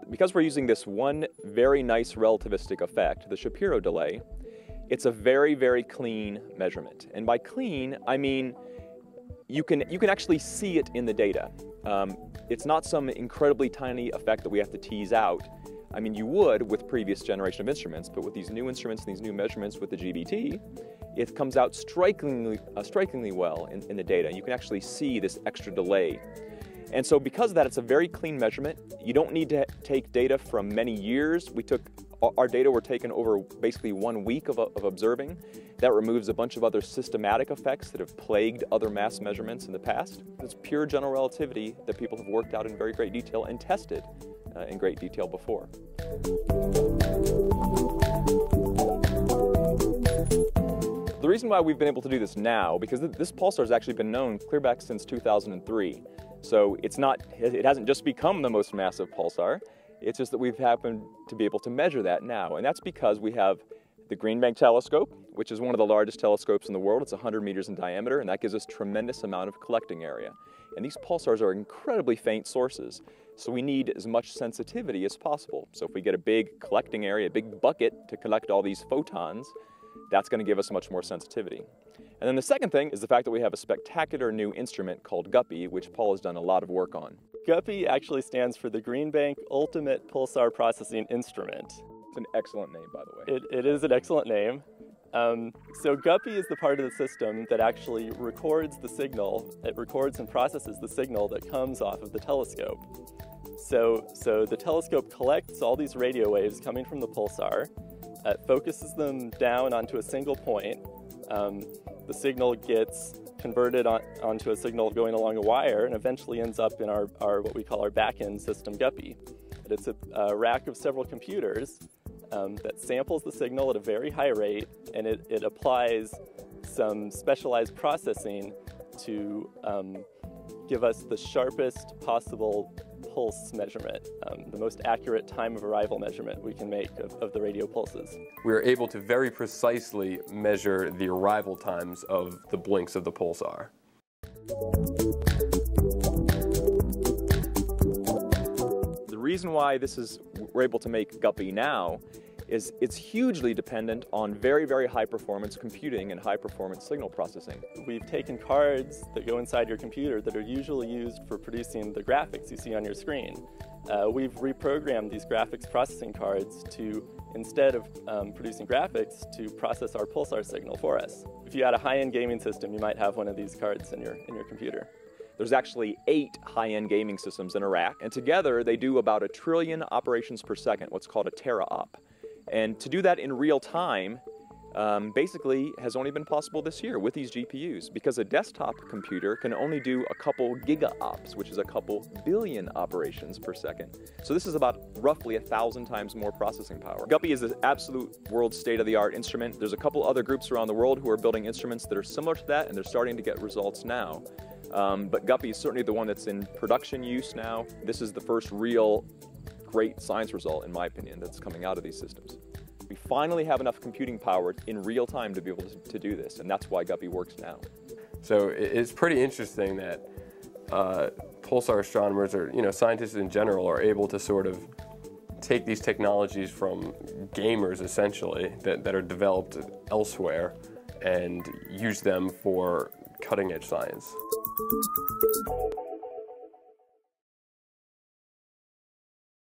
Because we're using this one very nice relativistic effect, the Shapiro delay, it's a very, very clean measurement. And by clean, I mean you can actually see it in the data. It's not some incredibly tiny effect that we have to tease out. I mean, you would with previous generation of instruments, but with these new instruments and these new measurements with the GBT, it comes out strikingly well in the data. You can actually see this extra delay. And so because of that, it's a very clean measurement. You don't need to take data from many years. Our data were taken over basically 1 week of observing. That removes a bunch of other systematic effects that have plagued other mass measurements in the past. It's pure general relativity that people have worked out in very great detail and tested in great detail before. The reason why we've been able to do this now, because this pulsar has actually been known clear back since 2003. So it hasn't just become the most massive pulsar, it's just that we've happened to be able to measure that now. And that's because we have the Green Bank telescope, which is one of the largest telescopes in the world. It's 100 meters in diameter, and that gives us tremendous amount of collecting area. And these pulsars are incredibly faint sources, so we need as much sensitivity as possible. So if we get a big collecting area, a big bucket to collect all these photons, that's going to give us much more sensitivity. And then the second thing is the fact that we have a spectacular new instrument called GUPPI, which Paul has done a lot of work on. GUPPI actually stands for the Green Bank Ultimate Pulsar Processing Instrument. It's an excellent name, by the way. It is an excellent name. So GUPPI is the part of the system that actually records the signal. It records and processes the signal that comes off of the telescope. So the telescope collects all these radio waves coming from the pulsar, focuses them down onto a single point. The signal gets converted onto a signal going along a wire and eventually ends up in our what we call our back-end system GUPPI. It's a rack of several computers that samples the signal at a very high rate, and it applies some specialized processing to give us the sharpest possible pulse measurement, the most accurate time of arrival measurement we can make of the radio pulses. We are able to very precisely measure the arrival times of the blinks of the pulsar. The reason why we're able to make GUPPI now is it's hugely dependent on very, very high performance computing and high performance signal processing. We've taken cards that go inside your computer that are usually used for producing the graphics you see on your screen. We've reprogrammed these graphics processing cards to, instead of producing graphics, to process our pulsar signal for us. If you had a high-end gaming system, you might have one of these cards in your computer. There's actually 8 high-end gaming systems in a rack, and together they do about 1 trillion operations per second, what's called a teraop. And to do that in real time basically has only been possible this year with these GPUs, because a desktop computer can only do a couple gigaops, which is a couple billion operations per second. So this is about roughly 1,000 times more processing power. GUPPI is the absolute world state-of-the-art instrument. There's a couple other groups around the world who are building instruments that are similar to that, and they're starting to get results now. But GUPPI is certainly the one that's in production use now. This is the first real great science result, in my opinion, that's coming out of these systems. We finally have enough computing power in real time to be able to do this, and that's why GUPPI works now. So it's pretty interesting that pulsar astronomers, or scientists in general, are able to sort of take these technologies from gamers, essentially, that are developed elsewhere, and use them for cutting-edge science.